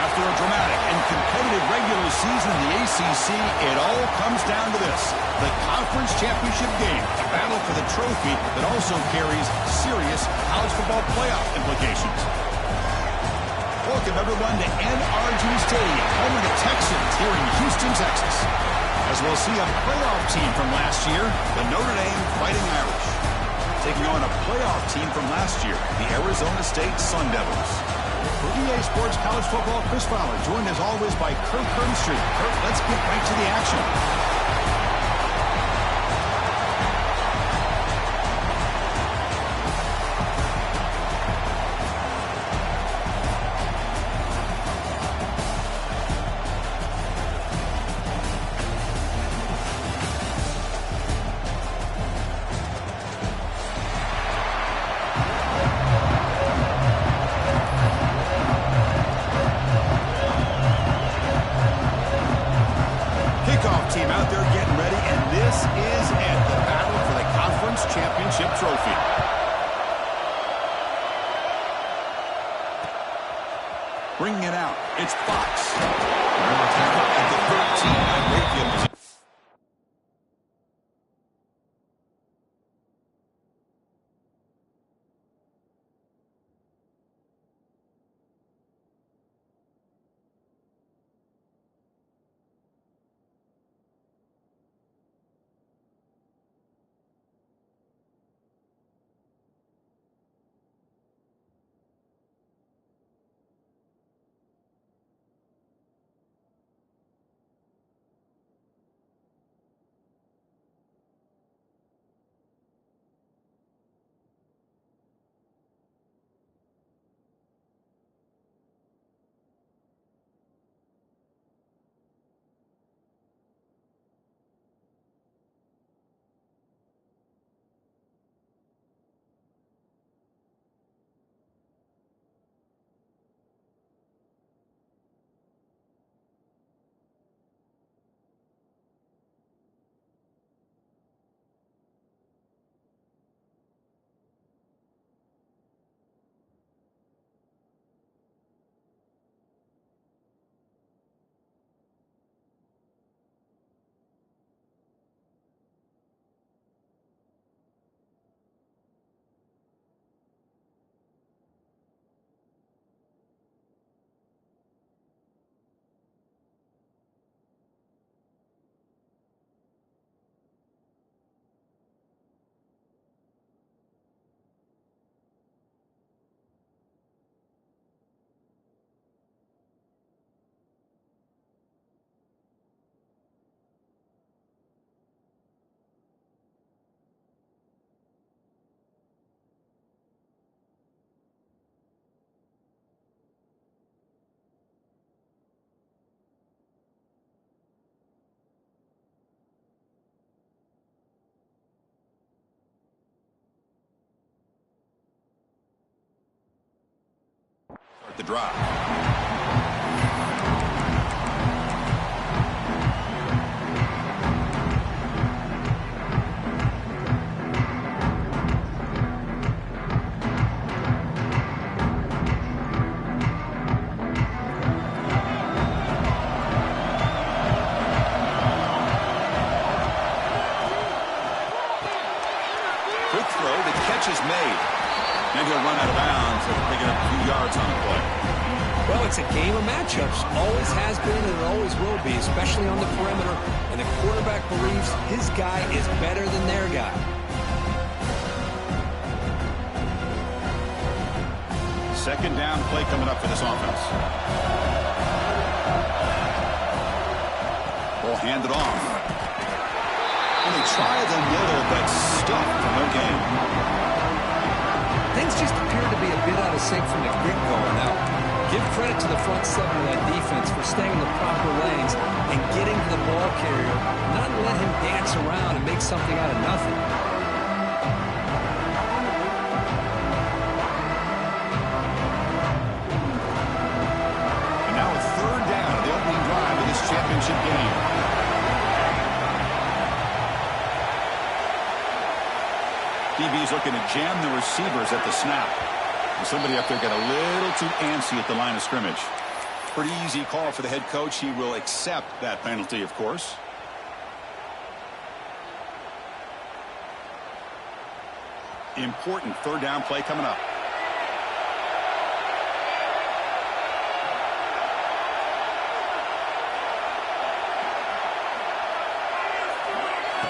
After a dramatic and competitive regular season in the ACC, it all comes down to this: the conference championship game, a battle for the trophy that also carries serious college football playoff implications. Welcome, everyone, to NRG Stadium, home of the Texans here in Houston, Texas, as we'll see a playoff team from last year, the Notre Dame Fighting Irish, taking on a playoff team from last year, the Arizona State Sun Devils. For EA Sports College Football, Chris Fowler, joined as always by Kirk Herbstreit. Kirk, let's get right to the action. Team out there getting ready, and this is it, the battle for the conference championship trophy. Bringing it out, it's Fox. At the 13 on Mayfield. Start the drive. It's a game of matchups. Always has been and it always will be, especially on the perimeter. And the quarterback believes his guy is better than their guy. Second down play coming up for this offense. Ball handed off. And they try the middle, but stuffed for no gain. Things just appear to be a bit out of sync from the get-go. Now, give credit to the front seven of that defense for staying in the proper lanes and getting to the ball carrier, not let him dance around and make something out of nothing. And now a third down of the opening drive of this championship game. DB's looking to jam the receivers at the snap. And somebody up there got a little too antsy at the line of scrimmage. Pretty easy call for the head coach. He will accept that penalty, of course. Important third down play coming up.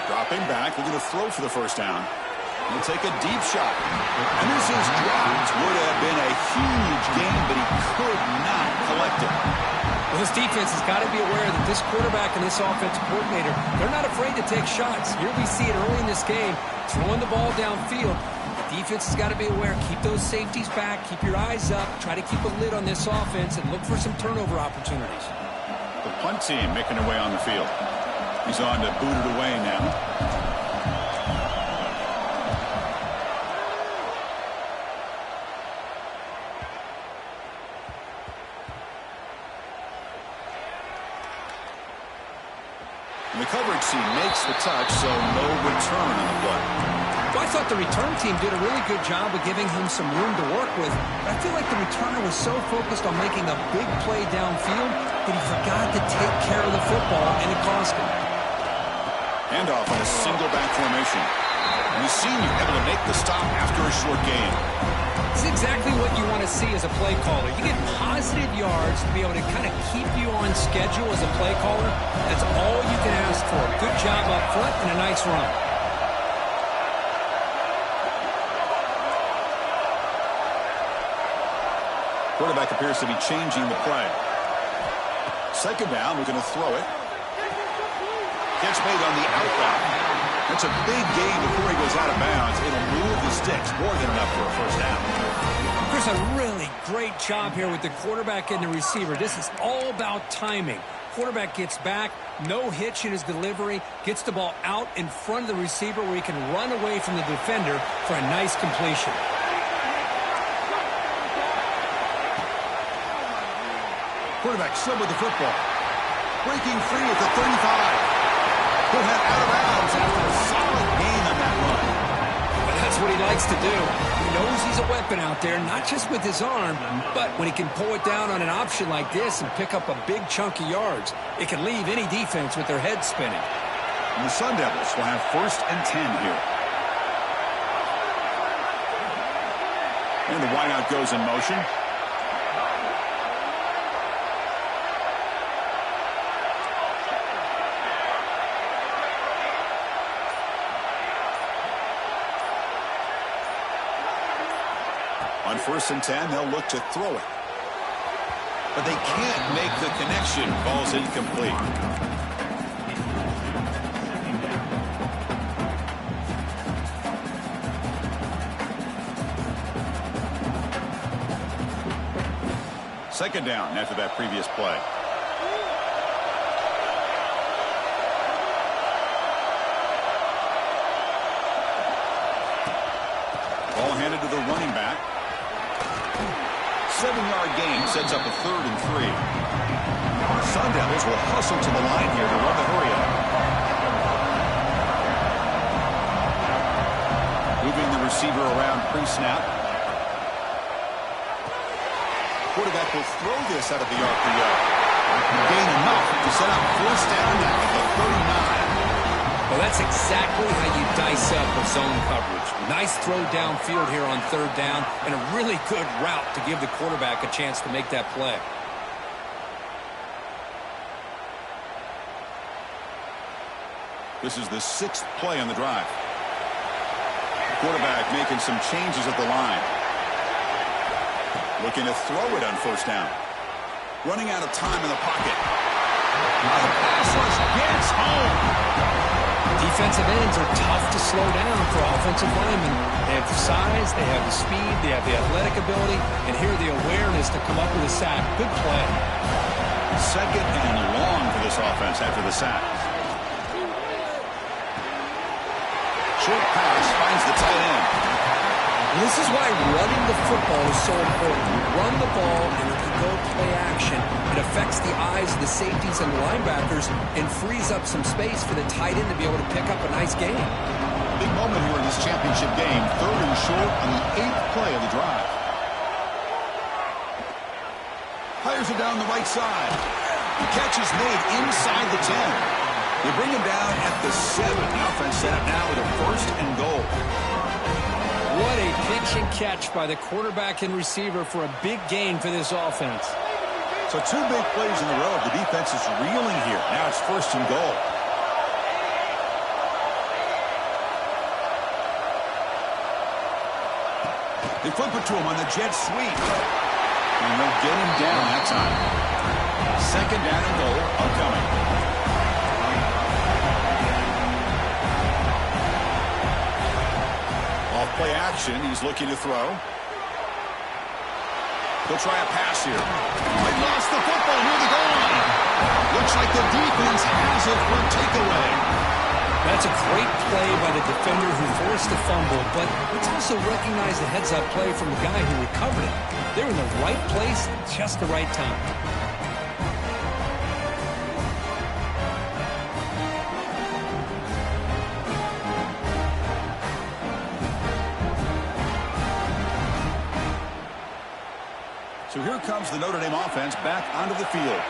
Dropping back, looking to throw for the first down. He'll take a deep shot. And this is dropped. Would have been a huge gain, but he could not collect it. Well, this defense has got to be aware that this quarterback and this offensive coordinator, they're not afraid to take shots. Here we see it early in this game, throwing the ball downfield. The defense has got to be aware. Keep those safeties back. Keep your eyes up. Try to keep a lid on this offense and look for some turnover opportunities. The punt team making their way on the field. He's on to boot it away now. And the coverage team makes the touch, so no return on the play. Well, I thought the return team did a really good job of giving him some room to work with. But I feel like the returner was so focused on making a big play downfield that he forgot to take care of the football, and it cost him. Handoff on a single back formation. And the senior able to make the stop after a short gain. It's exactly what you want to see as a play caller. You get positive yards to be able to kind of keep you on schedule as a play caller. That's all you can ask for. Good job up front and a nice run. Quarterback appears to be changing the play. Second down, we're going to throw it. Catch made on the outbound. That's a big gain before he goes out of bounds. It'll move the sticks more than enough for a first down. Chris, a really great job here with the quarterback and the receiver. This is all about timing. Quarterback gets back, no hitch in his delivery, gets the ball out in front of the receiver where he can run away from the defender for a nice completion. Quarterback still with the football. Breaking free at the 35. He'll head out of bounds after a solid gain on that run. But that's what he likes to do. He knows he's a weapon out there, not just with his arm, but when he can pull it down on an option like this and pick up a big chunk of yards, it can leave any defense with their head spinning. And the Sun Devils will have 1st and 10 here. And the wideout goes in motion. On 1st and 10, they'll look to throw it. But they can't make the connection. Ball's incomplete. Second down after that previous play. Ball handed to the running back. 7-yard gain sets up a 3rd and 3. The Sun Devils will hustle to the line here to run the hurry-up. Moving the receiver around pre-snap. Quarterback will throw this out of the RPO. Gain enough to set up 1st down at the 39. Well, that's exactly how you dice up a zone coverage. Nice throw downfield here on 3rd down, and a really good route to give the quarterback a chance to make that play. This is the 6th play on the drive. Quarterback making some changes at the line. Looking to throw it on first down. Running out of time in the pocket. Now the pass rush gets home. Defensive ends are tough to slow down for offensive linemen. They have the size, they have the speed, they have the athletic ability, and here the awareness to come up with a sack. Good play. Second and long for this offense after the sack. Short pass finds the tight end. This is why running the football is so important. You run the ball, and if you go play action, it affects the eyes of the safeties and the linebackers and frees up some space for the tight end to be able to pick up a nice gain. Big moment here in this championship game. 3rd and short on the 8th play of the drive. Fires it down the right side. The catch is made inside the 10. They bring him down at the 7. The offense set up now with a 1st and goal. What a pitch and catch by the quarterback and receiver for a big gain for this offense. So 2 big plays in a row. The defense is reeling here. Now it's 1st and goal. They flip it to him on the jet sweep. And they'll get him down that time. 2nd down and goal upcoming. Play action. He's looking to throw. He'll try a pass here. They lost the football near the goal line. Looks like the defense has it for a takeaway. That's a great play by the defender who forced the fumble, but let's also recognize the heads-up play from the guy who recovered it. They're in the right place at just the right time. So here comes the Notre Dame offense back onto the field.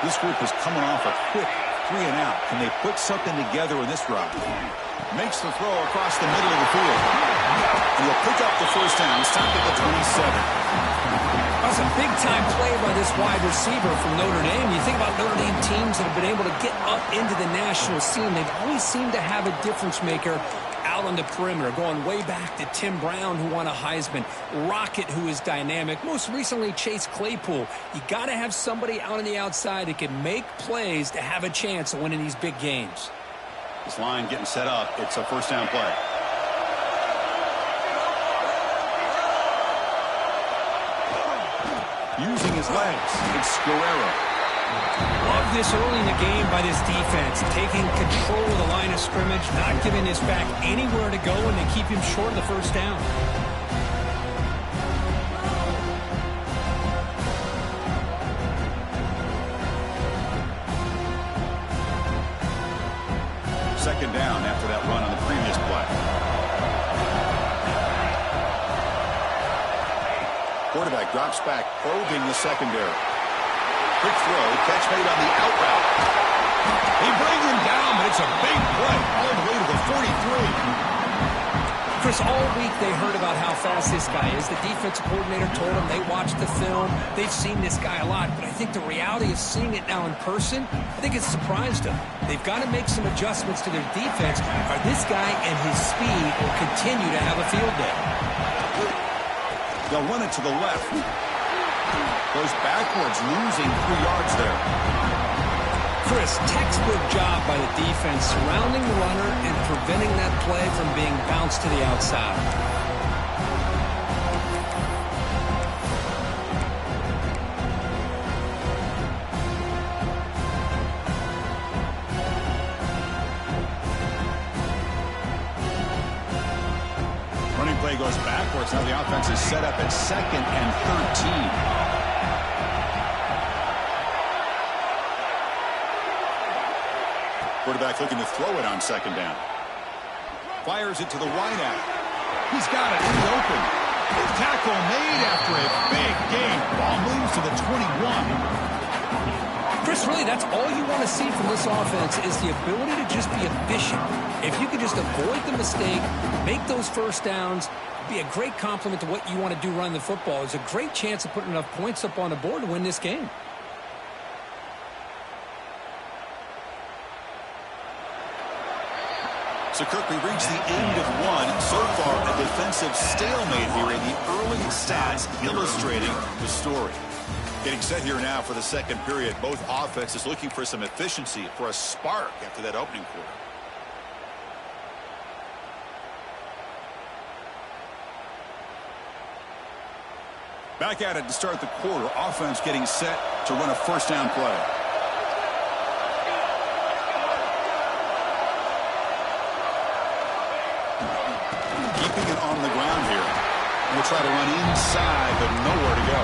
This group is coming off a quick 3 and out. Can they put something together in this drive? Makes the throw across the middle of the field. And he'll pick up the first down. Stopped at the 27. That's a big-time play by this wide receiver from Notre Dame. You think about Notre Dame teams that have been able to get up into the national scene. They've always seemed to have a difference maker out on the perimeter, going way back to Tim Brown, who won a Heisman, Rocket, who is dynamic, most recently Chase Claypool. You got to have somebody out on the outside that can make plays to have a chance of winning these big games. This line getting set up. It's a first down play. Using his legs, it's Guerrero. Love this early in the game by this defense, taking control of the line of scrimmage, not giving this back anywhere to go, and they keep him short of the first down. Second down after that run on the previous play. Quarterback drops back, probing the secondary. Quick throw, catch made on the out route. He brings him down, but it's a big play all the way to the 43. Chris, all week they heard about how fast this guy is. The defensive coordinator told them they watched the film. They've seen this guy a lot, but I think the reality of seeing it now in person, I think it's surprised them. They've got to make some adjustments to their defense, or this guy and his speed will continue to have a field day. They'll run it to the left. Goes backwards, losing 3 yards there. Chris, textbook job by the defense surrounding the runner and preventing that play from being bounced to the outside. Running play goes backwards. Now the offense is set up at 2nd and 13. Quarterback looking to throw it on 2nd down. Fires it to the wideout. He's got it in the open. Tackle made after a big gain. Ball moves to the 21. Chris, really, that's all you want to see from this offense is the ability to just be efficient. If you could just avoid the mistake, make those first downs, be a great compliment to what you want to do running the football. It's a great chance of putting enough points up on the board to win this game. So, Kirk, we reached the end of one. So far, a defensive stalemate here in the early stats illustrating the story. Getting set here now for the second period. Both offenses looking for some efficiency, for a spark after that opening quarter. Back at it to start the quarter. Offense getting set to run a first down play. Keeping it on the ground here. We'll try to run inside, but nowhere to go.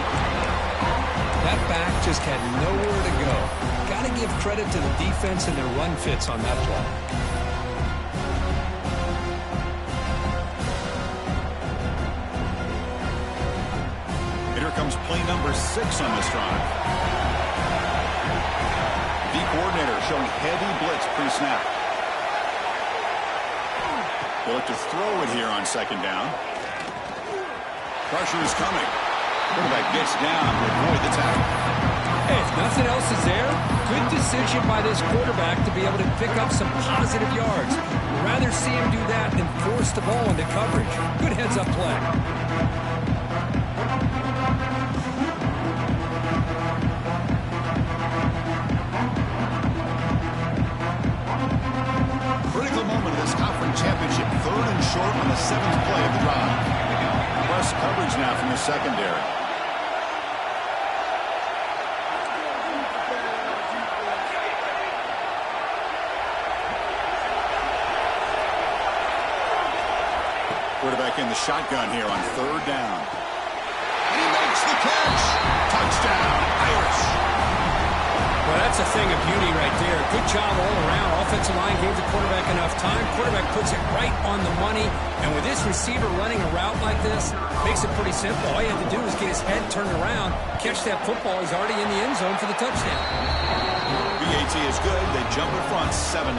That back just had nowhere to go. Got to give credit to the defense and their run fits on that play. Here comes play number 6 on this drive. The coordinator showing heavy blitz pre-snap. They look to throw it here on second down. Pressure is coming. Quarterback gets down to avoid the tackle. Hey, if nothing else is there, good decision by this quarterback to be able to pick up some positive yards. Rather see him do that than force the ball into coverage. Good heads-up play. Critical moment of this conference championship. 3rd and short on the 7th play of the drive. Press coverage now from the secondary. Quarterback in the shotgun here on 3rd down. And he makes the catch. Touchdown, Irish. Well, that's a thing of beauty right there. Good job all around. Offensive line gave the quarterback enough time. Quarterback puts it right on the money. And with this receiver running a route like this, makes it pretty simple. All you have to do is get his head turned around, catch that football. He's already in the end zone for the touchdown. BAT is good. They jump in front 7-0.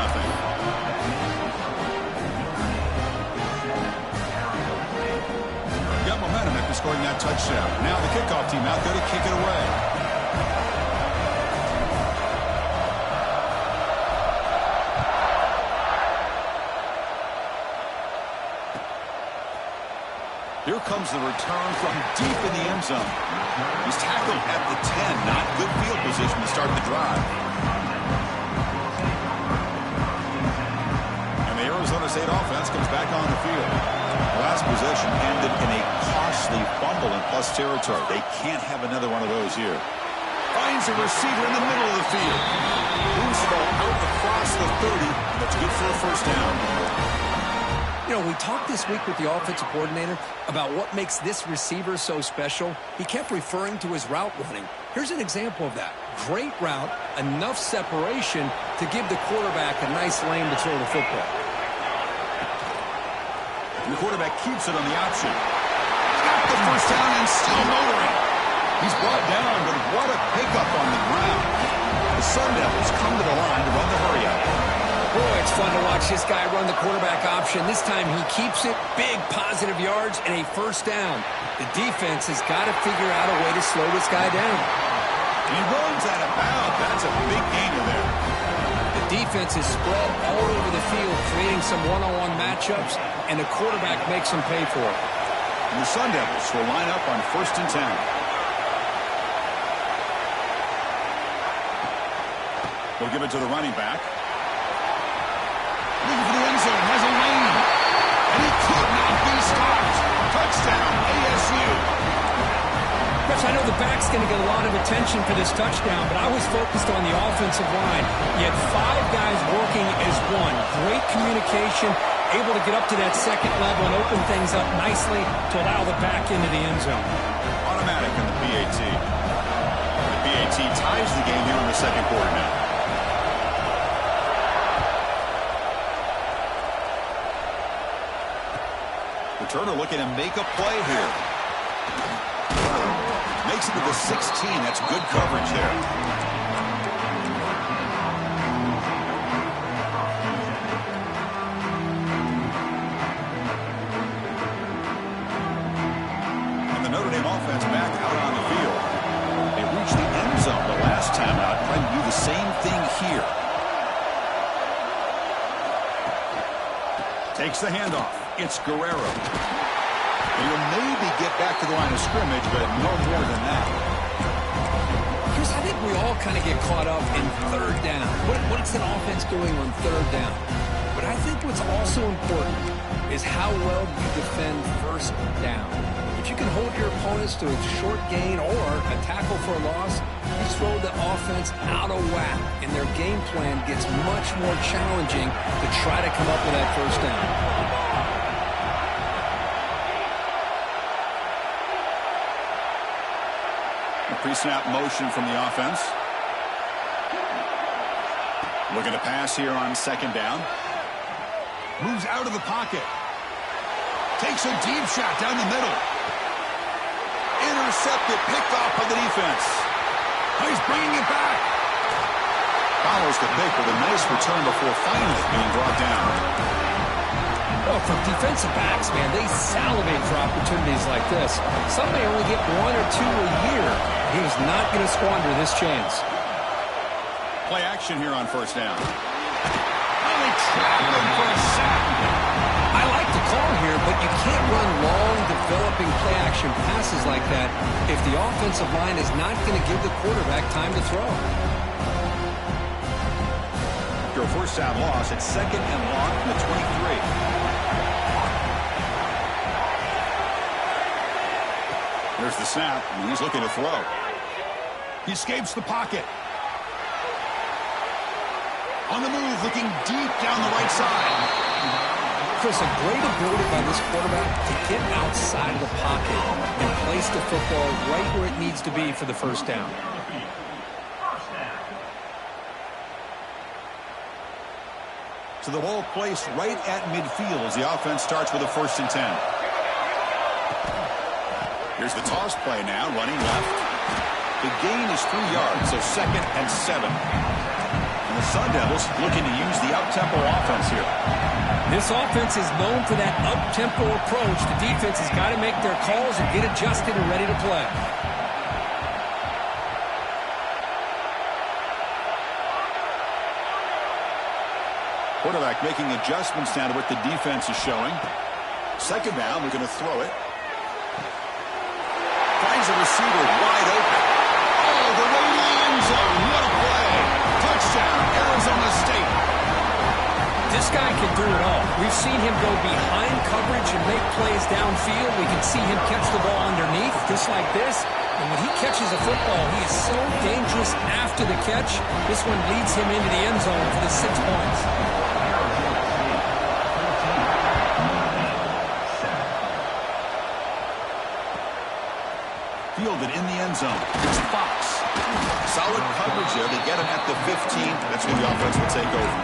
Got momentum after scoring that touchdown. Now the kickoff team out there to kick it away. Here comes the return from deep in the end zone. He's tackled at the 10. Not good field position to start the drive. And the Arizona State offense comes back on the field. Last possession ended in a costly fumble in plus territory. They can't have another one of those here. Finds a receiver in the middle of the field. Moves the ball out across the 30. That's good for a first down. You know, we talked this week with the offensive coordinator about what makes this receiver so special. He kept referring to his route running. Here's an example of that. Great route, enough separation to give the quarterback a nice lane to throw the football. And the quarterback keeps it on the option. Got the first down and still motoring. He's brought down, but what a pickup on the ground. The Sun Devils come to the line to run the hurry-up. Boy, it's fun to watch this guy run the quarterback option. This time he keeps it, big positive yards, and a first down. The defense has got to figure out a way to slow this guy down. He runs out of bounds. That's a big gainer there. The defense is spread all over the field, creating some one-on-one matchups, and the quarterback makes them pay for it. And the Sun Devils will line up on 1st and 10. We'll give it to the running back. Looking for the end zone, has a lane. And he could not be stopped. Touchdown, ASU. Chris, I know the back's going to get a lot of attention for this touchdown, but I was focused on the offensive line. You had 5 guys working as one. Great communication, able to get up to that second level and open things up nicely to allow the back into the end zone. Automatic in the BAT. The BAT ties the game here in the second quarter now. Turner looking to make a play here. Makes it to the 16. That's good coverage there. And the Notre Dame offense back out on the field. They reached the end zone the last time out, trying to do the same thing here. Takes the handoff. It's Guerrero. He'll maybe get back to the line of scrimmage, but no more than that. Chris, I think we all kind of get caught up in third down. What's an offense doing on third down? But I think what's also important is how well you defend first down. If you can hold your opponents to a short gain or a tackle for a loss, you throw the offense out of whack, and their game plan gets much more challenging to try to come up with that first down. A pre-snap motion from the offense. Looking to pass here on second down. Moves out of the pocket. Takes a deep shot down the middle. Intercepted, picked off by the defense. He's bringing it back. Follows the pick with a nice return before finally being brought down. Well, for defensive backs, man, they salivate for opportunities like this. Some may only get 1 or 2 a year. He was not going to squander this chance. Play action here on first down. Only traveling for a sack. I like the call here, but you can't run long, developing play-action passes like that if the offensive line is not going to give the quarterback time to throw. After a first down loss, it's second and long from the 23. There's the snap, and he's looking to throw. He escapes the pocket. On the move, looking deep down the right side. Chris, a great ability by this quarterback to get outside of the pocket and place the football right where it needs to be for the first down. So the ball placed right at midfield as the offense starts with a 1st and 10. Here's the toss play now, running left. The gain is 3 yards, so 2nd and 7. And the Sun Devils looking to use the up-tempo offense here. This offense is known for that up-tempo approach. The defense has got to make their calls and get adjusted and ready to play. Quarterback making adjustments now to what the defense is showing. Second down, we're going to throw it. Finds a receiver wide open. Oh, the way to the end zone. What a play. Touchdown, Arizona State. This guy can do it all. We've seen him go behind coverage and make plays downfield. We can see him catch the ball underneath, just like this. And when he catches a football, he is so dangerous after the catch. This one leads him into the end zone for the 6 points. Fielded in the end zone. It's Fox. Solid coverage there. They get him at the 15. That's when the offense will take over.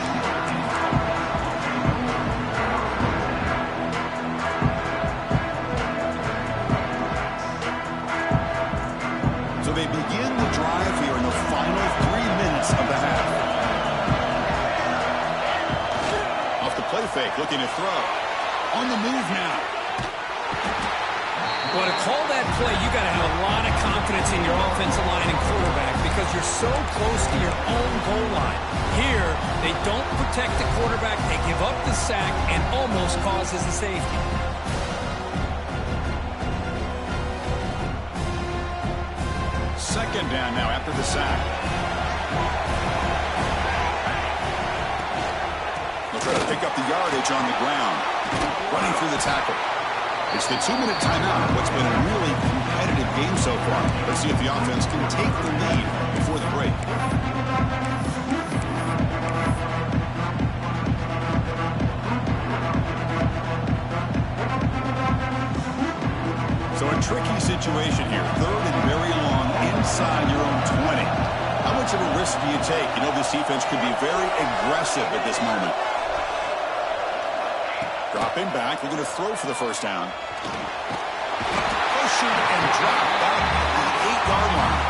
So they begin the drive here in the final 3 minutes of the half. Off the play fake, looking to throw. On the move now. Well, to call that play, you got to have a lot of confidence in your offensive line and quarterback because you're so close to your own goal line. Here, they don't protect the quarterback. They give up the sack and almost causes a safety. Second down now after the sack. They'll try to pick up the yardage on the ground. Running through the tackle. It's the 2-minute timeout of what's been a really competitive game so far. Let's see if the offense can take the lead before the break. So a tricky situation here. 3rd and very long inside your own 20. How much of a risk do you take? You know this defense could be very aggressive at this moment. Dropping back, looking to throw for the first down. Pushing and drop back at the 8-yard line.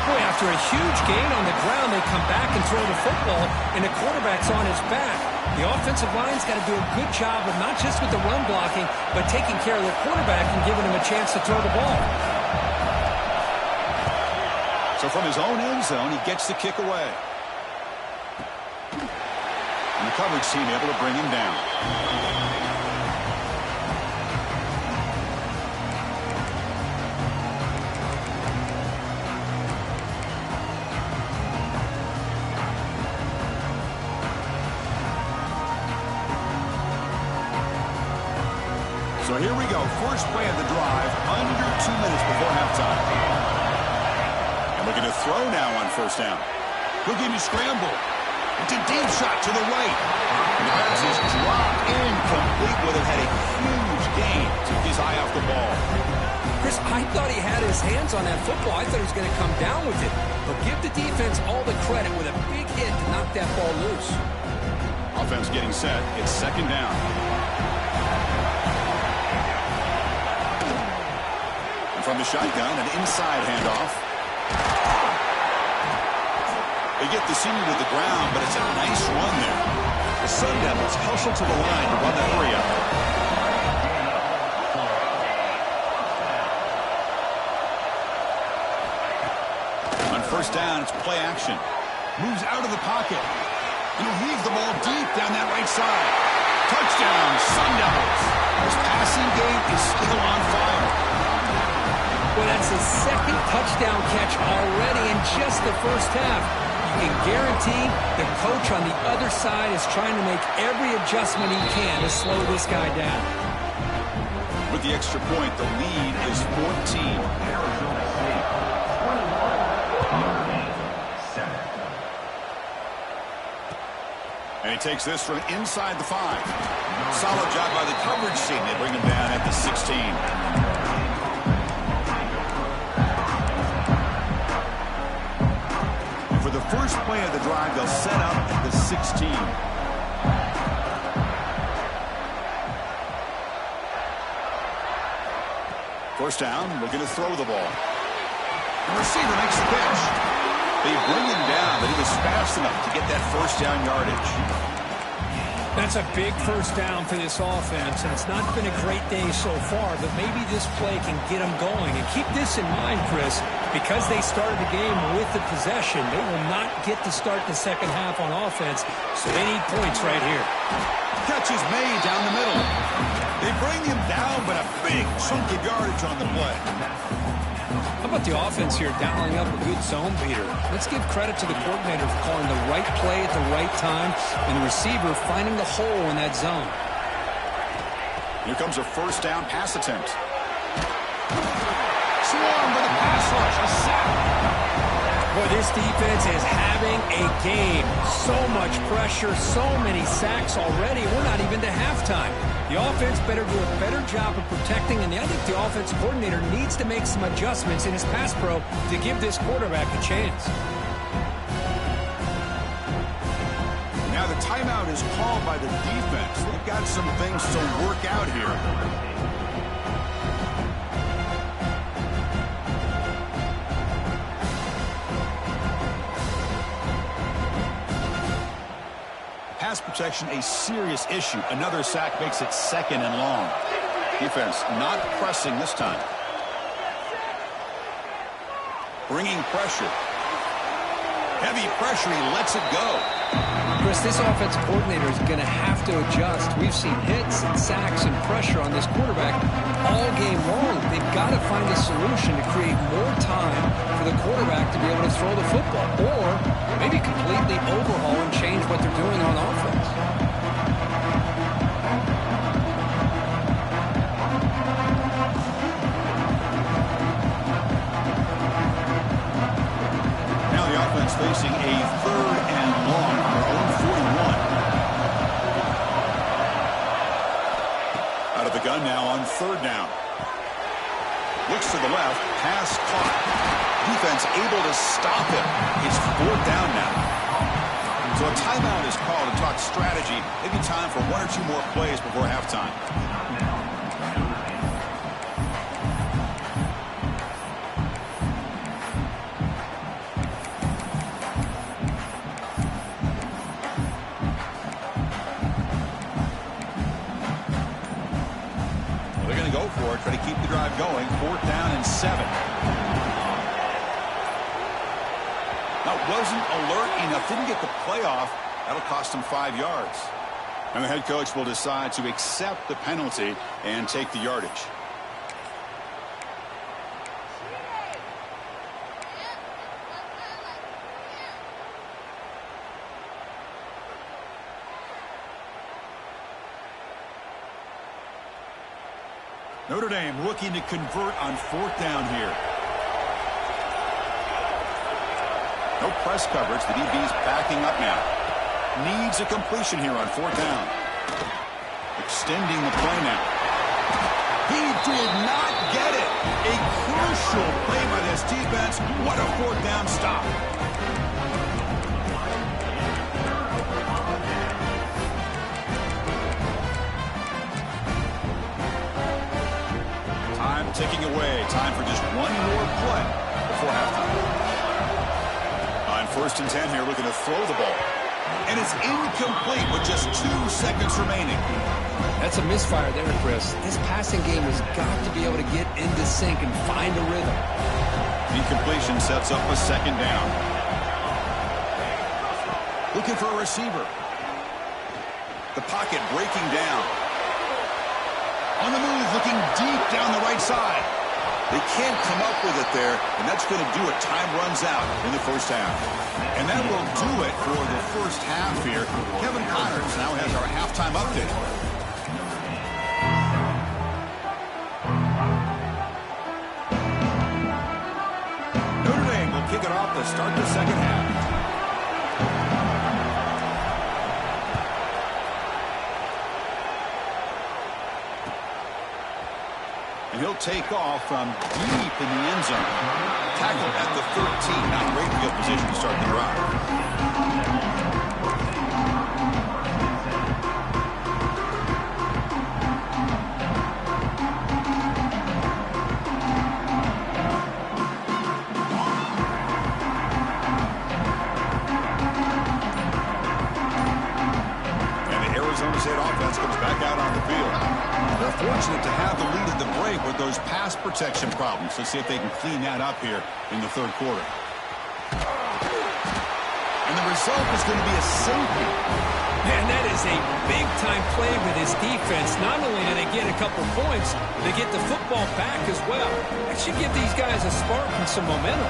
Boy, after a huge gain on the ground, they come back and throw the football, and the quarterback's on his back. The offensive line's got to do a good job of not just with the run blocking, but taking care of the quarterback and giving him a chance to throw the ball. So from his own end zone, he gets the kick away. And the coverage team able to bring him down. So here we go. First play of the drive, under 2 minutes before halftime. And looking to throw now on first down. Looking to scramble. It's a deep shot to the right. And the pass is dropped incomplete. Would have had a huge gain. Took his eye off the ball. Chris, I thought he had his hands on that football. I thought he was going to come down with it. But give the defense all the credit with a big hit to knock that ball loose. Offense getting set. It's second down. From the shotgun, an inside handoff. They get the senior to the ground, but it's a nice run there. The Sun Devils hustle to the line to run the three up. On first down, it's play action. Moves out of the pocket. And he'll heave the ball deep down that right side. Touchdown, Sun Devils. His passing game is still on fire. Well, that's his second touchdown catch already in just the first half. You can guarantee the coach on the other side is trying to make every adjustment he can to slow this guy down. With the extra point, the lead is 14. Arizona State, 21-7. And he takes this from inside the 5. Solid job by the coverage team. They bring him down at the 16. The first play of the drive, they'll set up at the 16. First down, looking to throw the ball. The receiver makes the catch. They bring him down, but he was fast enough to get that first down yardage. That's a big first down for this offense, and it's not been a great day so far, but maybe this play can get them going. And keep this in mind, Chris, because they started the game with the possession, they will not get to start the second half on offense, so they need points right here. Catch is made down the middle. They bring him down, but a big chunk of yardage on the play. How about the offense here dialing up a good zone beater? Let's give credit to the coordinator for calling the right play at the right time and the receiver finding the hole in that zone. Here comes a first down pass attempt. Swarmed with a pass rush, a sack. Boy, this defense is having a game. So much pressure, so many sacks already. We're not even to halftime. The offense better do a better job of protecting, and I think the offense coordinator needs to make some adjustments in his pass pro to give this quarterback a chance. Now the timeout is called by the defense. They've got some things to work out here. Pass protection, a serious issue. Another sack makes it second and long. Defense not pressing this time. Bringing pressure. Heavy pressure, he lets it go. Chris, this offensive coordinator is going to have to adjust. We've seen hits and sacks and pressure on this quarterback all game long. They've got to find a solution to create more time for the quarterback to be able to throw the football, or maybe completely overhaul and change what they're doing on offense. Now the offense facing a third and long on their own 41. Out of the gun now on third down. Looks to the left, pass caught. Defense able to stop him. It's fourth down now. So a timeout is called to talk strategy. Maybe time for one or two more plays before halftime. They're going to go for it, try to keep the drive going. Fourth down and 7. Now, wasn't alert enough, didn't get the play off That'll cost him 5 yards. And the head coach will decide to accept the penalty and take the yardage. Notre Dame looking to convert on 4th down here. No press coverage. The DB's backing up now. Needs a completion here on 4th down. Extending the play now. He did not get it. A crucial play by this defense. What a 4th down stop. Time ticking away. Time for just one more play before halftime. On 1st and 10 here, looking to throw the ball. And it's incomplete with just 2 seconds remaining. That's a misfire there, Chris. This passing game has got to be able to get into sync and find a rhythm. Incompletion sets up a 2nd down. Looking for a receiver. The pocket breaking down. On the move, looking deep down the right side. They can't come up with it there, and that's going to do it. Time runs out in the first half. And that will do it for the first half here. Kevin Connors now has our halftime update. Notre Dame will kick it off to start the second half. And he'll take off from deep in the end zone. Tackle at the 13. Not great field position to start the drive. And the Arizona State offense comes back out on the field. They're fortunate to have the lead at the break with those pass protection problems. Let's see if they can clean that up here in the 3rd quarter. And the result is going to be a safety. Man, that is a big-time play with his defense. Not only do they get a couple points, they get the football back as well. That should give these guys a spark and some momentum.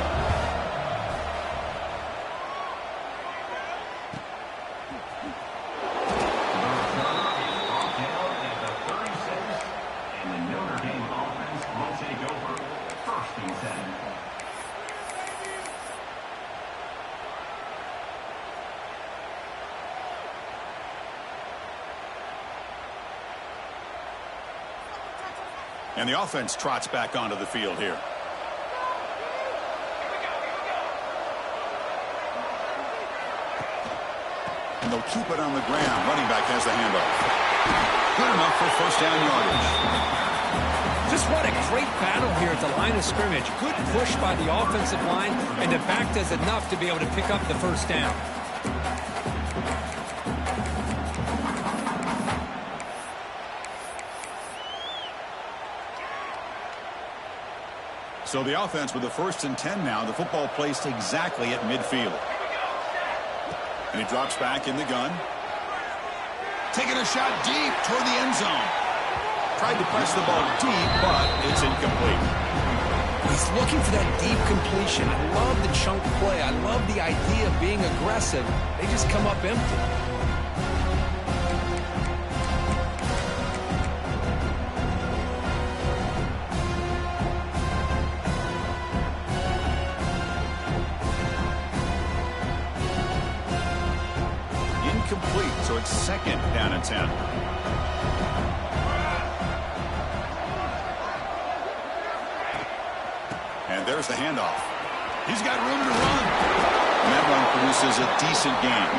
And the offense trots back onto the field here. And they'll keep it on the ground. Running back has the handoff. Good enough for 1st down yardage. Just what a great battle here at the line of scrimmage. Good push by the offensive line, and the back does enough to be able to pick up the 1st down. So the offense with the 1st and 10 now. The football placed exactly at midfield. And he drops back in the gun. Taking a shot deep toward the end zone. Tried to press the ball deep, but it's incomplete. He's looking for that deep completion. I love the chunk play. I love the idea of being aggressive. They just come up empty. Incomplete, so it's 2nd down and 10. And there's the handoff. He's got room to run. And that run produces a decent gain.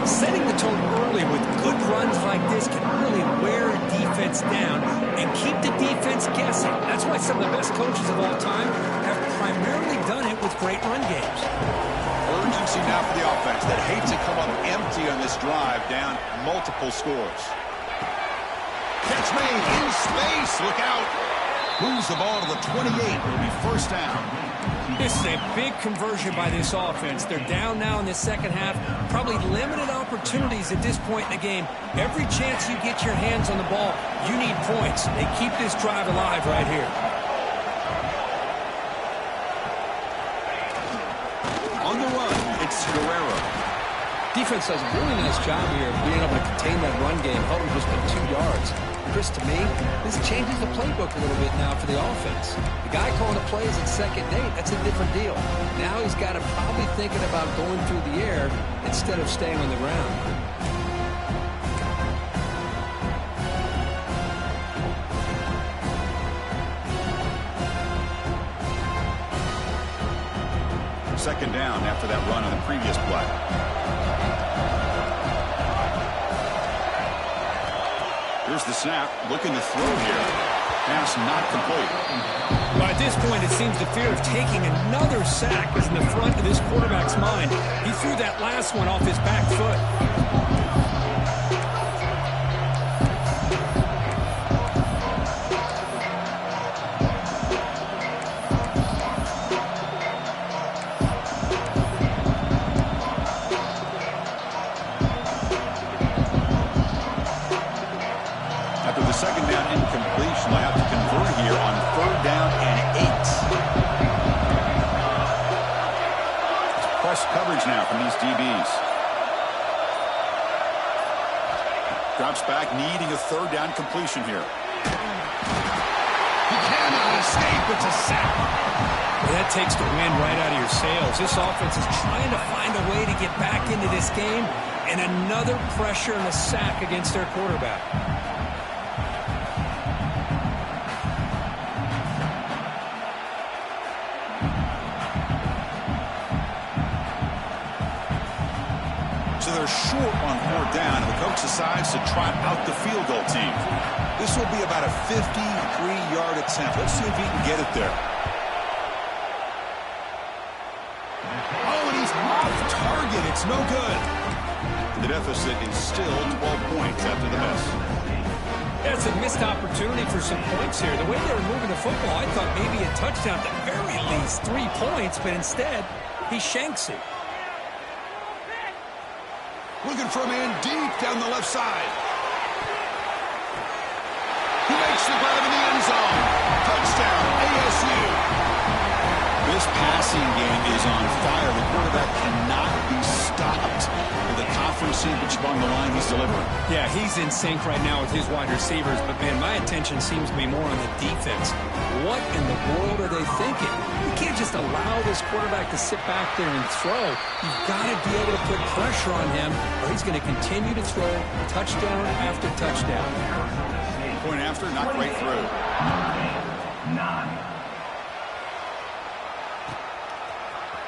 Setting the tone early with good runs like this can really wear a defense down and keep the defense guessing. That's why some of the best coaches of all time have primarily done it with great run games. Urgency now for the offense that hates to come up empty on this drive, down multiple scores. Catch made in space. Look out. Moves the ball to the 28. It'll be first down. This is a big conversion by this offense. They're down now in the second half. Probably limited opportunities at this point in the game. Every chance you get your hands on the ball, you need points. They keep this drive alive right here. On the run, it's Guerrero. Defense does a really nice job here of being able to contain that run game. Held him just by 2 yards. Chris, to me, this changes the playbook a little bit now for the offense. The guy calling the plays at 2nd and 8, that's a different deal. Now he's got to probably thinking about going through the air instead of staying on the ground. Second down after that run on the previous play. Here's the snap, looking to throw here. Pass not complete. Well, at this point, it seems the fear of taking another sack is in the front of this quarterback's mind. He threw that last one off his back foot. Second down incompletion. They have to convert here on 3rd down and 8. It's press coverage now from these DBs. Drops back, needing a 3rd down completion here. He cannot escape. It's a sack. Well, that takes the wind right out of your sails. This offense is trying to find a way to get back into this game, and another pressure and a sack against their quarterback. They're short on 4th down, and the coach decides to trot out the field goal team. This will be about a 53-yard attempt. Let's see if he can get it there. Oh, and he's off target. It's no good. The deficit is still 12 points after the miss. That's a missed opportunity for some points here. The way they were moving the football, I thought maybe a touchdown at the very least, 3 points, but instead, he shanks it. Looking for a man deep down the left side. He makes the grab in the end zone. Touchdown, ASU. This passing game is on fire. The quarterback cannot be stopped. With the conference championship on the line, he's delivering. Yeah, he's in sync right now with his wide receivers, but, man, my attention seems to be more on the defense. What in the world are they thinking? You can't just allow this quarterback to sit back there and throw. You've got to be able to put pressure on him, or he's going to continue to throw touchdown after touchdown. Point after, not quite through. 9.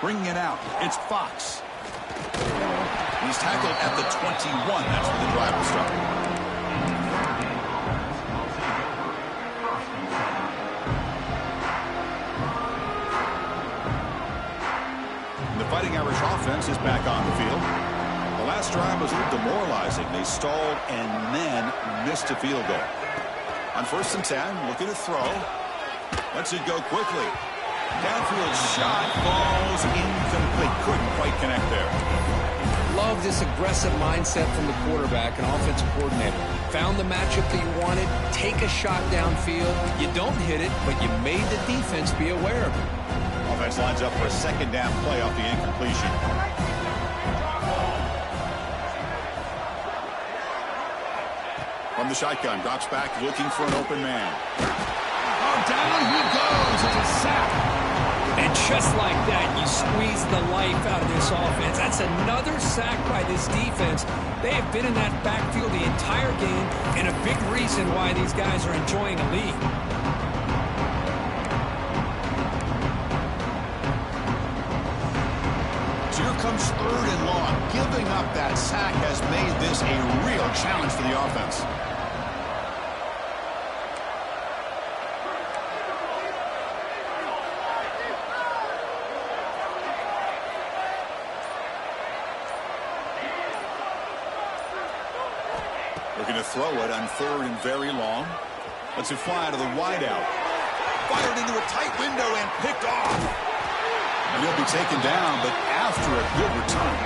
Bringing it out, it's Fox. He's tackled at the 21. That's where the drive will start. The Fighting Irish offense is back on the field. The last drive was a little demoralizing. They stalled and then missed a field goal. On 1st and 10, looking to throw. Lets it go quickly. Downfield shot falls incomplete. Couldn't quite connect there. Love this aggressive mindset from the quarterback and offensive coordinator. Found the matchup that you wanted. Take a shot downfield. You don't hit it, but you made the defense be aware of it. Offense lines up for a 2nd down play off the incompletion. From the shotgun, drops back, looking for an open man. Oh, down he goes. It's a sack. And just like that, you squeeze the life out of this offense. That's another sack by this defense. They have been in that backfield the entire game, and a big reason why these guys are enjoying a lead. So here comes 3rd and long. Giving up that sack has made this a real challenge for the offense. Looking to throw it on 3rd and very long. Lets it fly out of the wideout. Fired into a tight window and picked off. And he'll be taken down, but after a good return.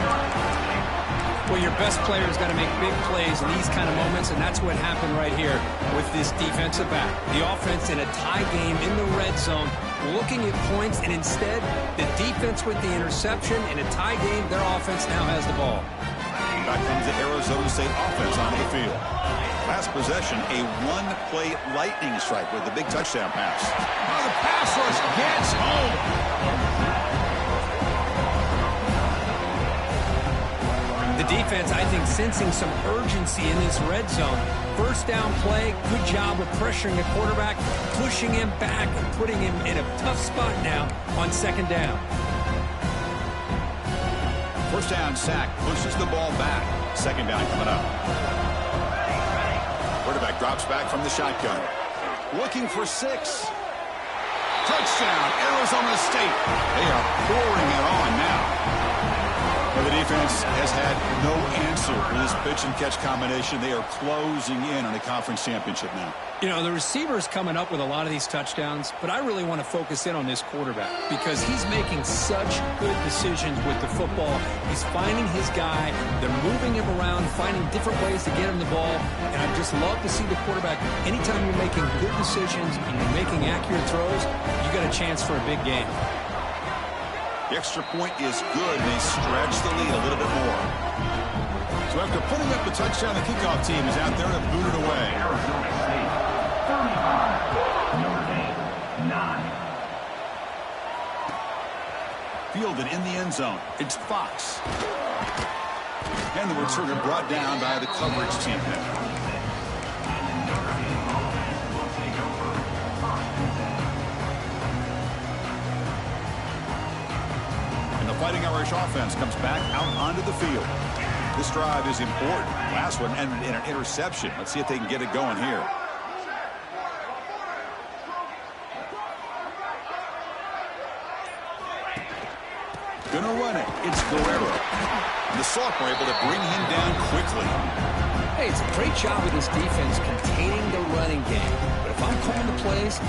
Well, your best player's got to make big plays in these kind of moments, and that's what happened right here with this defensive back. The offense in a tie game in the red zone, looking at points, and instead, the defense with the interception. In a tie game, their offense now has the ball. Back comes the Arizona State offense onto the field. Last possession, a one-play lightning strike with a big touchdown pass. Oh, the pass rush gets home. The defense, I think, sensing some urgency in this red zone. First down play, good job of pressuring the quarterback, pushing him back and putting him in a tough spot now on second down. First down sack, pushes the ball back. Second down coming up. Quarterback drops back from the shotgun. Looking for 6. Touchdown, Arizona State. They are pouring it on now. The defense has had no answer for this pitch and catch combination. They are closing in on a conference championship now. You know, the receiver's coming up with a lot of these touchdowns, but I really want to focus in on this quarterback because he's making such good decisions with the football. He's finding his guy. They're moving him around, finding different ways to get him the ball, and I just love to see the quarterback. Anytime you're making good decisions and you're making accurate throws, you got a chance for a big game. The extra point is good, and they stretch the lead a little bit more. So after putting up the touchdown, the kickoff team is out there to boot it away. Arizona State, 35, Notre Dame, 9. Fielded in the end zone. It's Fox. And the returner brought down by the coverage team there. Fighting Irish offense comes back out onto the field. This drive is important. Last one ended in an interception. Let's see if they can get it going here. Gonna run it. It's Guerrero. And the Sophomore able to bring him down quickly. Hey, it's a great job with this defense containing the running game. But if I'm calling the plays,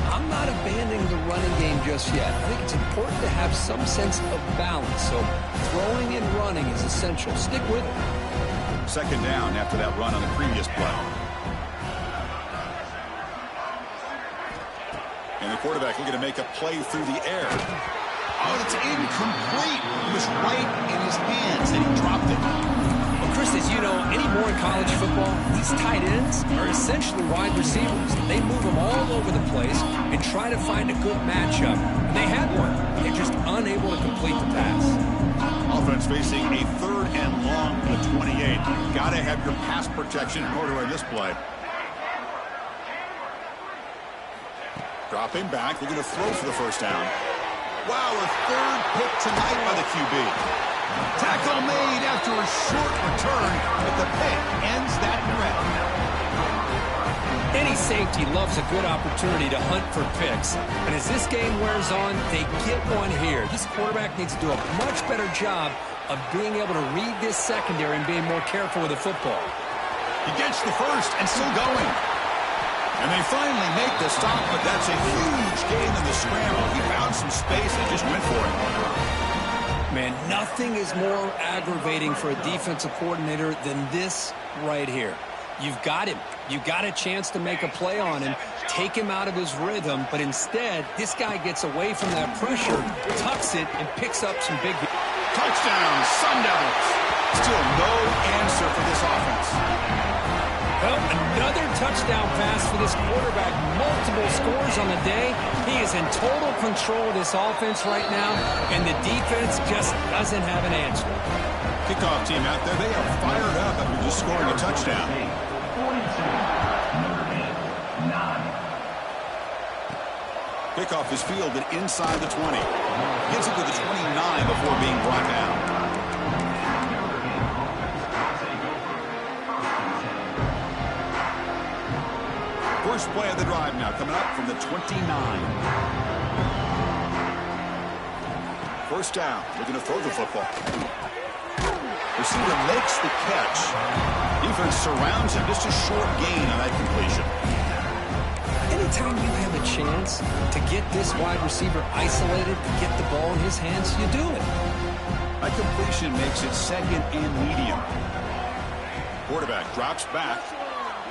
I'm not abandoning the running game just yet. I think it's important to have some sense of balance. So throwing and running is essential. Stick with it. Second down after that run on the previous play. And the quarterback looking to make a play through the air. Oh, it's incomplete. It was right in his hands, and he dropped it. Well, Chris, as you know, anymore in college football, these tight ends are essentially wide receivers. They move them all over the place and try to find a good matchup. And they had one. They're just unable to complete the pass. Offense facing a 3rd and long to the 28. Got to have your pass protection in order on this play. Dropping back. They're going to throw for the first down. Wow, a 3rd pick tonight by the QB. Tackle made after a short return, but the pick ends that threat. Any safety loves a good opportunity to hunt for picks. And as this game wears on, they get one here. This quarterback needs to do a much better job of being able to read this secondary and being more careful with the football. He gets the first and still going. And they finally make the stop, but that's a huge gain in the scramble. He found some space and just went for it. Man, nothing is more aggravating for a defensive coordinator than this right here. You've got him. You got a chance to make a play on him, take him out of his rhythm, but instead, this guy gets away from that pressure, tucks it, and picks up some big hits. Touchdown, Sun Devils. Still no answer for this offense. Well, another touchdown pass for this quarterback. Multiple scores on the day. He is in total control of this offense right now, and the defense just doesn't have an answer. Kickoff team out there, they are fired up after just scoring a touchdown. 42, 9. Kickoff is fielded inside the 20. Gets it to the 29 before being brought down. First play of the drive now coming up from the 29. First down, looking to throw the football. Receiver makes the catch. Defense surrounds him. Just a short gain on that completion. anytime you have a chance to get this wide receiver isolated, to get the ball in his hands, you do it. A completion makes it second and medium. Quarterback drops back,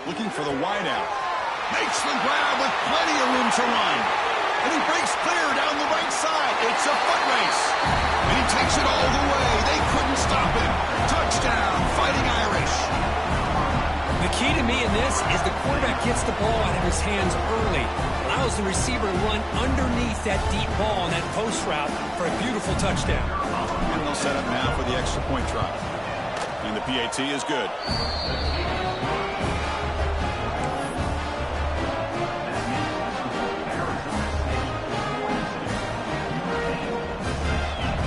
looking for the wideout. Makes the grab with plenty of room to run. And he breaks clear down the right side. It's a foot race. And he takes it all the way. They couldn't stop him. Touchdown, Fighting Irish. The key to me in this is the quarterback gets the ball out of his hands early, allows the receiver to run underneath that deep ball on that post route for a beautiful touchdown. And they'll set up now for the extra point try. And the PAT is good.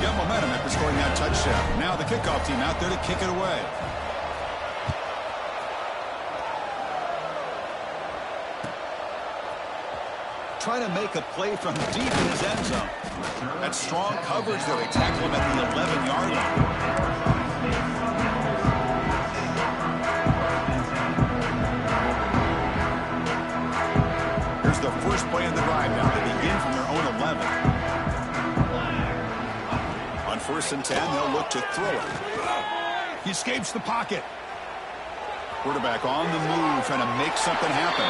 Got momentum after scoring that touchdown. Now the kickoff team out there to kick it away. Trying to make a play from deep in his end zone. That strong coverage there. They tackle him at the 11-yard line. Here's the first play of the drive now. They begin from their own 11. On 1st and 10, they'll look to throw it. He escapes the pocket. Quarterback on the move, trying to make something happen.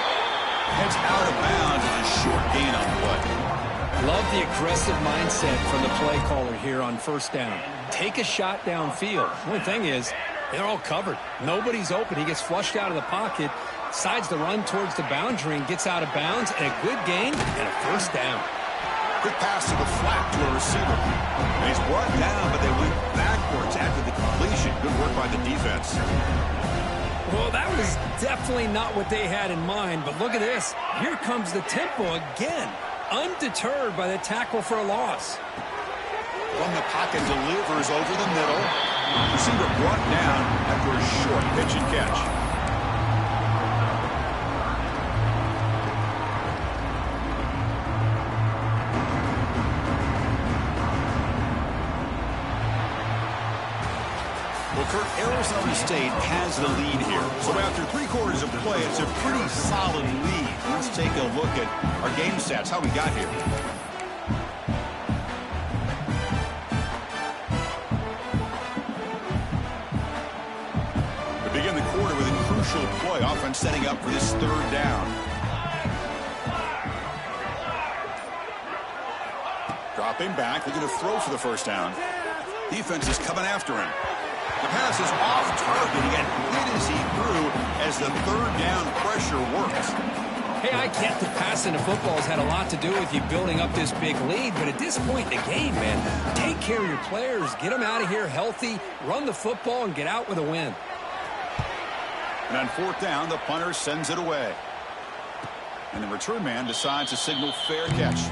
Heads out of bounds with a short gain on the play. Love the aggressive mindset from the play caller here on 1st down. Take a shot downfield. One thing is, they're all covered. Nobody's open. He gets flushed out of the pocket, decides to run towards the boundary and gets out of bounds, and a good gain and a 1st down. Quick pass to the flat to a receiver. And he's brought down, but they went backwards after the completion. Good work by the defense. Well, that was definitely not what they had in mind, but look at this. Here comes the tempo again, undeterred by the tackle for a loss. From the pocket, delivers over the middle. Receiver brought down after a short pitch and catch. Well, Kurt, Arizona State has the lead here. So after 3 quarters of play, it's a pretty solid lead. Let's take a look at our game stats, how we got here. We begin the quarter with a crucial play. Offense setting up for this 3rd down. Dropping back, looking to throw for the 1st down. Defense is coming after him. The pass is off target. He got hit as he threw as the 3rd down pressure works. Hey, I get the passing of football has had a lot to do with you building up this big lead, but at this point in the game, man, take care of your players, get them out of here healthy, run the football, and get out with a win. And on 4th down, the punter sends it away. And the return man decides to signal fair catch.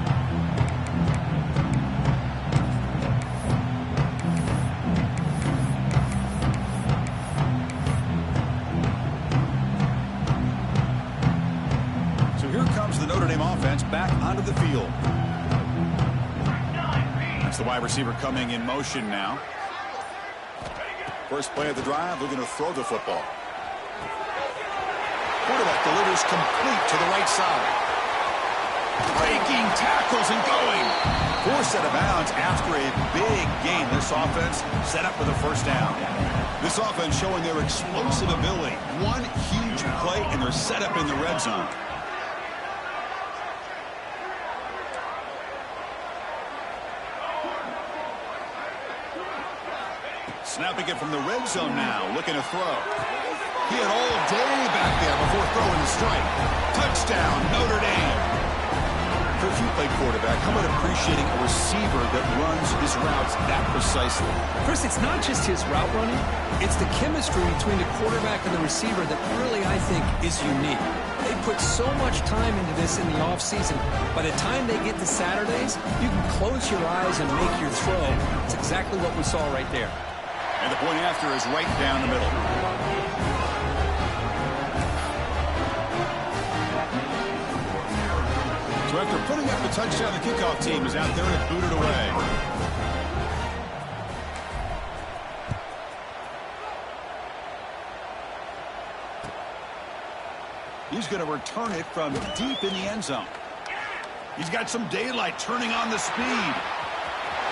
Notre Dame offense back onto the field. That's the wide receiver coming in motion now. First play of the drive, looking to throw the football. Quarterback delivers complete to the right side. Breaking tackles and going. Forced out of bounds after a big gain. This offense set up for the 1st down. This offense showing their explosive ability. One huge play and they're set up in the red zone. Snapping it from the red zone now, looking to throw. He had all day back there before throwing the strike. Touchdown, Notre Dame. If you play quarterback, how about appreciating a receiver that runs his routes that precisely? Chris, it's not just his route running. It's the chemistry between the quarterback and the receiver that really, I think, is unique. They put so much time into this in the offseason. By the time they get to Saturdays, you can close your eyes and make your throw. It's exactly what we saw right there. And the point after is right down the middle. So after putting up the touchdown, the kickoff team is out there to boot it away. who's going to return it from deep in the end zone. He's got some daylight, turning on the speed.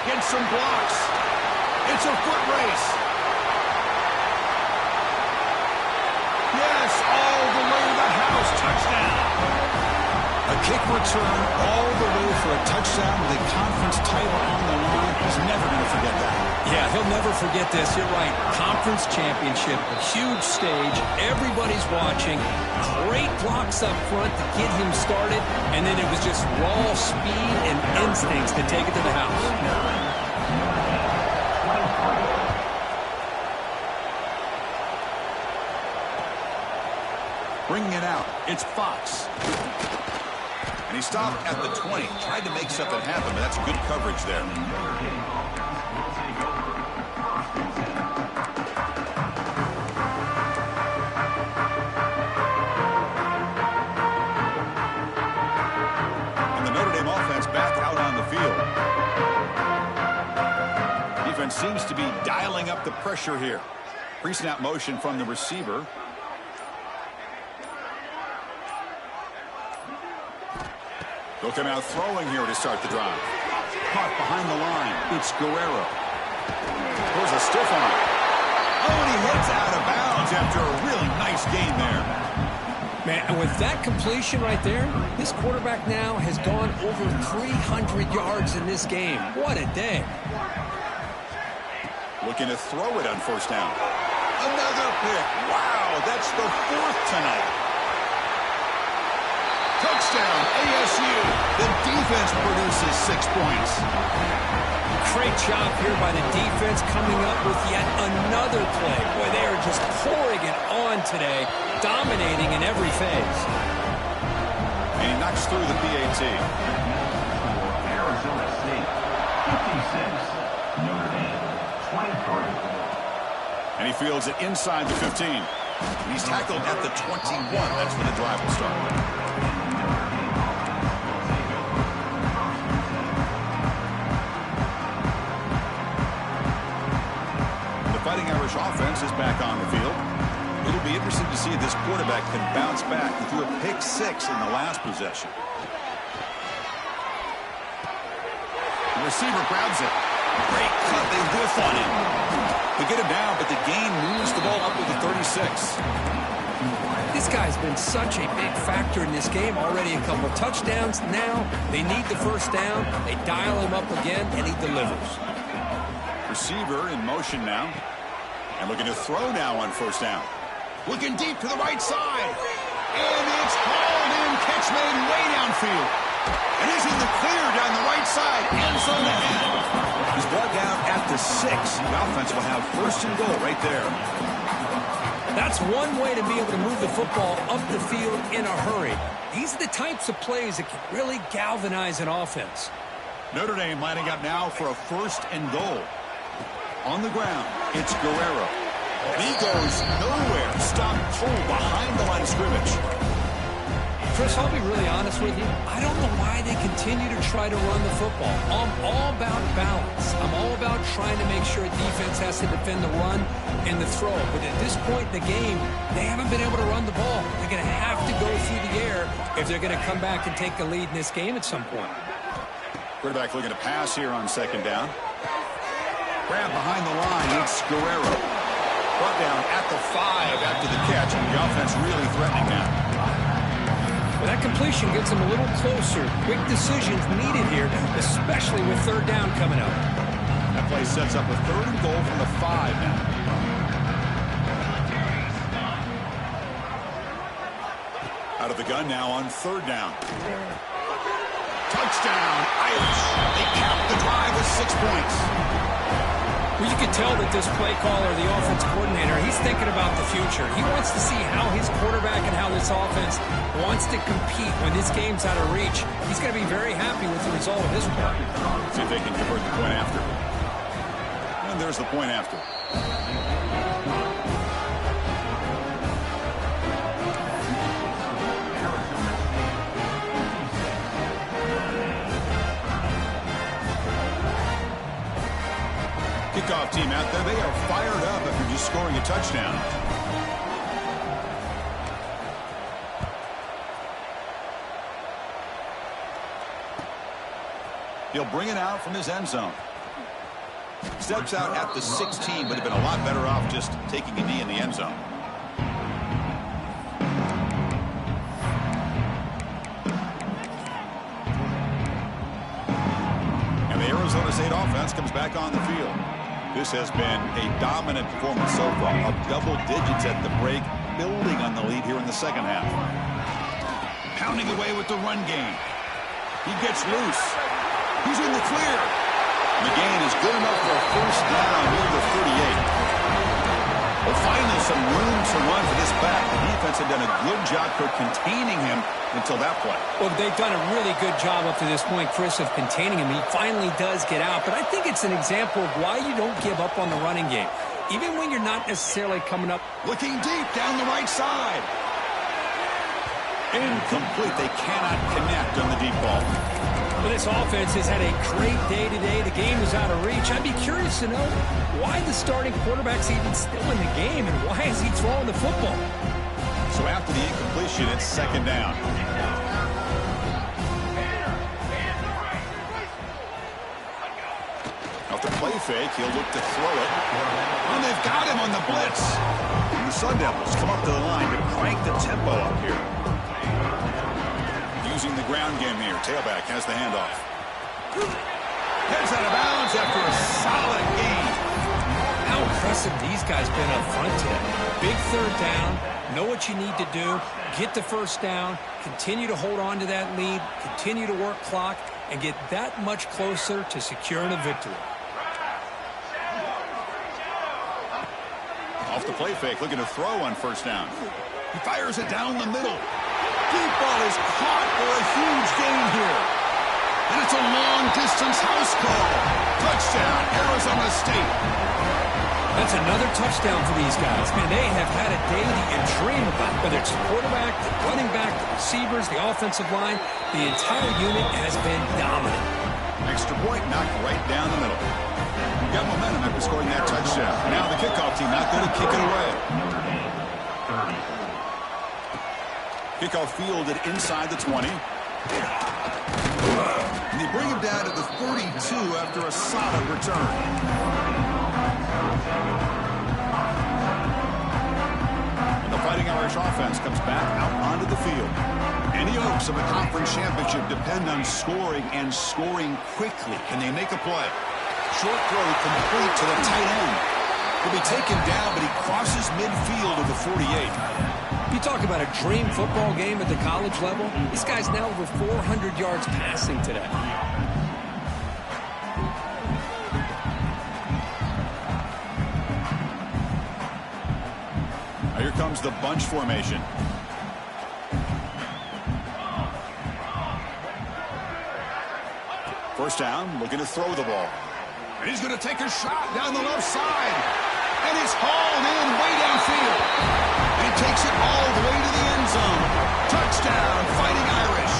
Gets some blocks. It's a foot race. Yes, all the way to the house. Touchdown. A kick return all the way for a touchdown with a conference title on the line. He's never going to forget that. Yeah, he'll never forget this. You're right. Conference championship, huge stage. Everybody's watching. Great blocks up front to get him started. And then it was just raw speed and instincts to take it to the house. Bringing it out, it's Fox. And he stopped at the 20. Tried to make something happen, but that's good coverage there. And the Notre Dame offense back out on the field. Defense seems to be dialing up the pressure here. Pre-snap motion from the receiver. They'll come out throwing here to start the drive. Caught behind the line. It's Guerrero. Throws a stiff arm. Oh, and he hits out of bounds after a really nice game there. Man, and with that completion right there, this quarterback now has gone over 300 yards in this game. What a day. Looking to throw it on first down. Another pick. Wow, that's the fourth tonight. Touchdown, ASU. The defense produces 6 points. Great job here by the defense coming up with yet another play. Boy, they are just pouring it on today, dominating in every phase. And he knocks through the PAT. Arizona State, 56. Notre Dame, 23. And he fields it inside the 15. And he's tackled at the 21. That's when the drive will start. Fighting Irish offense is back on the field. It'll be interesting to see if this quarterback can bounce back. He threw a pick 6 in the last possession. The receiver grabs it. Great cut. They whiff on him. They get him down, but the game moves the ball up to the 36. This guy's been such a big factor in this game. Already a couple touchdowns. Now they need the first down. They dial him up again, and he delivers. Receiver in motion now. And looking to throw now on first down. Looking deep to the right side. And it's hauled in. Catch made way downfield. And he's in the clear down the right side. End zone ahead. He's brought down at the 6. The offense will have first and goal right there. That's one way to be able to move the football up the field in a hurry. These are the types of plays that can really galvanize an offense. Notre Dame lining up now for a first and goal. On the ground, it's Guerrero. And he goes nowhere. Stop cold behind the line of scrimmage. Chris, I'll be really honest with you. I don't know why they continue to try to run the football. I'm all about balance. I'm all about trying to make sure defense has to defend the run and the throw. But at this point in the game, they haven't been able to run the ball. They're going to have to go through the air if they're going to come back and take the lead in this game at some point. Quarterback looking to pass here on second down. Grab behind the line, it's Guerrero. Brought down at the 5 after the catch, and the offense really threatening now. Well, that completion gets them a little closer. Quick decisions needed here, especially with third down coming up. That play sets up a third and goal from the 5 now. Out of the gun now on third down. Touchdown, Irish. They cap the drive with 6 points. Well, you can tell that this play caller, the offense coordinator, he's thinking about the future. He wants to see how his quarterback and how this offense wants to compete when this game's out of reach. He's going to be very happy with the result of this play. See if they can convert the point after. And there's the point after. Kickoff team out there. They are fired up after just scoring a touchdown. He'll bring it out from his end zone. Steps out at the 16, but have been a lot better off just taking a knee in the end zone. And the Arizona State offense comes back on the field. This has been a dominant performance so far, up double digits at the break, building on the lead here in the second half. Pounding away with the run game. He gets loose. He's in the clear. The gain is good enough for a first down near the 38. Well, finally some room to run for this back. The defense had done a good job for containing him until that play. Well, they've done a really good job up to this point, Chris, of containing him. He finally does get out, but I think it's an example of why you don't give up on the running game. Even when you're not necessarily coming up. Looking deep down the right side. Incomplete. They cannot connect on the deep ball. Well, this offense has had a great day today. The game is out of reach. I'd be curious to know why the starting quarterback's even still in the game and why is he throwing the football? So after the incompletion, it's second down. Off the play fake, he'll look to throw it. And they've got him on the blitz. And the Sun Devils come up to the line to crank the tempo up here. Using the ground game here. Tailback has the handoff. Heads out of bounds after a solid gain. How impressive these guys been up front today. Big third down. Know what you need to do. Get the first down. Continue to hold on to that lead. Continue to work clock. And get that much closer to securing a victory. Off the play fake. Looking to throw on first down. He fires it down the middle. Deep ball is caught for a huge gain here. And it's a long-distance house call. Touchdown, Arizona State. That's another touchdown for these guys. Man, they have had a day that you dream about. Whether it's the quarterback, the running back, the receivers, the offensive line, the entire unit has been dominant. Extra point knocked right down the middle. Got momentum after scoring that touchdown. Now the kickoff team not going to kick it away. Kickoff fielded inside the 20. And they bring him down to the 32 after a solid return. And the Fighting Irish offense comes back out onto the field. Any hopes of a conference championship depend on scoring and scoring quickly. Can they make a play? Short throw complete to the tight end. He'll be taken down, but he crosses midfield of the 48. You talk about a dream football game at the college level. This guy's now over 400 yards passing today. Now here comes the bunch formation. First down, looking to throw the ball. And he's going to take a shot down the left side. And it's hauled in way downfield. And he takes it all the way to the end zone. Touchdown, Fighting Irish.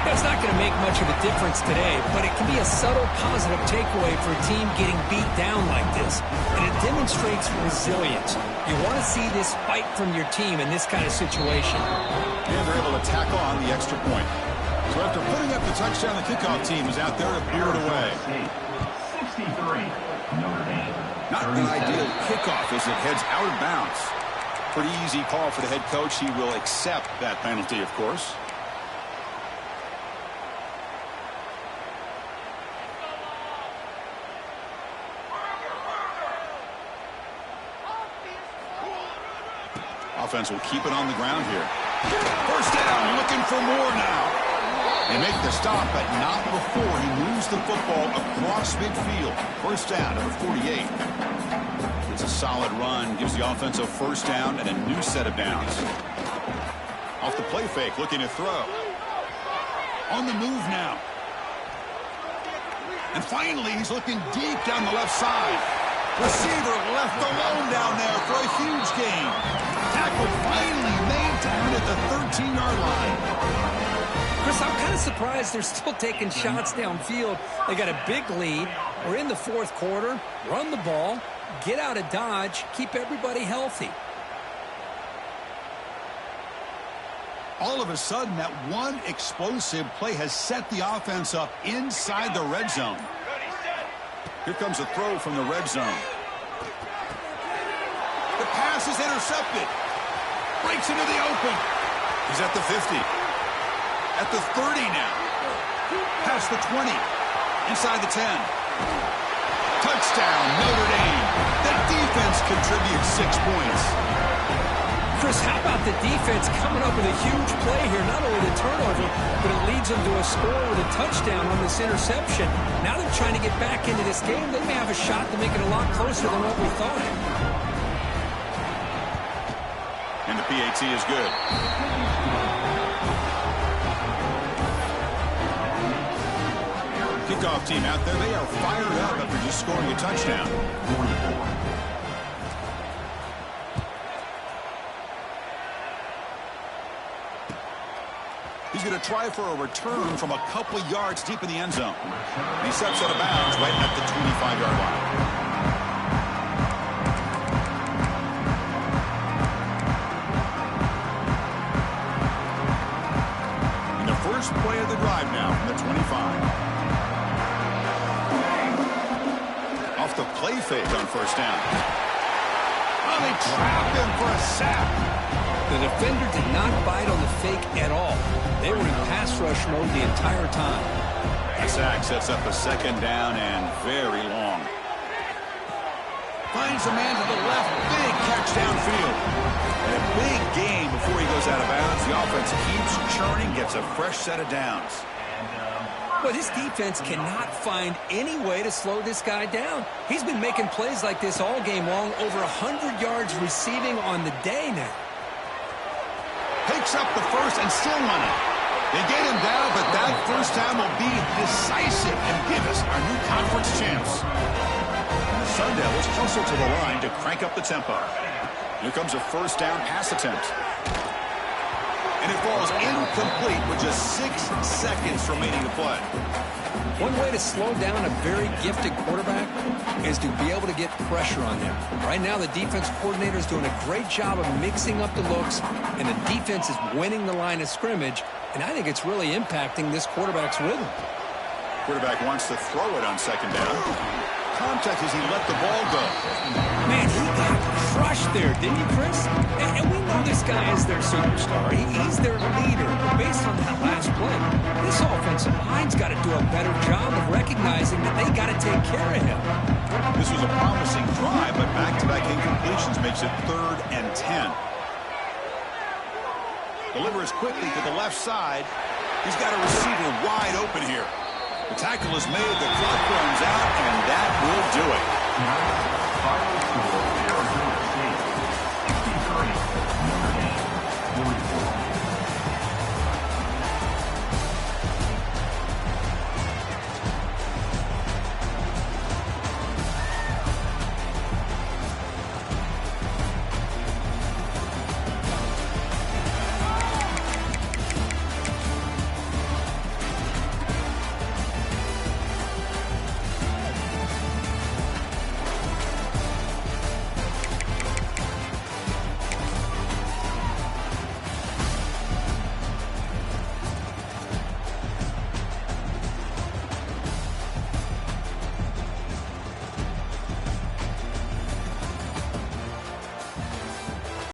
That's not going to make much of a difference today, but it can be a subtle positive takeaway for a team getting beat down like this. And it demonstrates resilience. You want to see this fight from your team in this kind of situation. And they're able to tack on the extra point. So after putting up the touchdown, the kickoff team is out there to bear it away. 63, Notre Dame. Not an ideal kickoff as it heads out of bounds. Pretty easy call for the head coach. He will accept that penalty, of course. Offense will keep it on the ground here. First down, looking for more now. They make the stop, but not before he moves the football across midfield. First down to the 48. It's a solid run, gives the offense a first down and a new set of downs. Off the play fake, looking to throw. On the move now. And finally, he's looking deep down the left side. Receiver left alone down there for a huge gain. Tackle finally made down at the 13-yard line. Chris, I'm kind of surprised they're still taking shots downfield. They got a big lead. We're in the fourth quarter. Run the ball. Get out of Dodge. Keep everybody healthy. All of a sudden, that one explosive play has set the offense up inside the red zone. Here comes a throw from the red zone. The pass is intercepted. Breaks into the open. He's at the 50. At the 30 now. Past the 20. Inside the 10. Touchdown, Notre Dame. The defense contributes 6 points. Chris, how about the defense coming up with a huge play here? Not only the turnover, but it leads them to a score with a touchdown on this interception. Now they're trying to get back into this game. They may have a shot to make it a lot closer than what we thought. And the PAT is good. Kickoff team out there. They are fired up after just scoring a touchdown. He's going to try for a return from a couple of yards deep in the end zone. He steps out of bounds right at the 25-yard line. And the first play of the drive now from the 25. Off the play fake on first down. Oh, they trapped him for a sack. The defender did not bite on the fake at all. They were in pass rush mode the entire time. A sack sets up a second down and very long. Finds a man to the left. Big catch downfield. And a big gain before he goes out of bounds. The offense keeps churning, gets a fresh set of downs. Well, this defense cannot find any way to slow this guy down. He's been making plays like this all game long, over 100 yards receiving on the day now. Picks up the first and still running. They get him down, but that first down will be decisive and give us our new conference champs. And the Sun Devils hustle to the line to crank up the tempo. Here comes a first down pass attempt. And it falls incomplete with just 6 seconds remaining to play. One way to slow down a very gifted quarterback is to be able to get pressure on him. Right now, the defense coordinator is doing a great job of mixing up the looks, and the defense is winning the line of scrimmage, and I think it's really impacting this quarterback's rhythm. Quarterback wants to throw it on second down. Contact as he let the ball go. Man, he got crushed there, didn't he, Chris? And we know this guy is their superstar. He's their leader. But based on that last play, this offensive line's got to do a better job of recognizing that they got to take care of him. This was a promising drive, but back-to-back incompletions makes it 3rd and 10. Delivers quickly to the left side. He's got a receiver wide open here. The tackle is made, the clock runs out, and that will do it.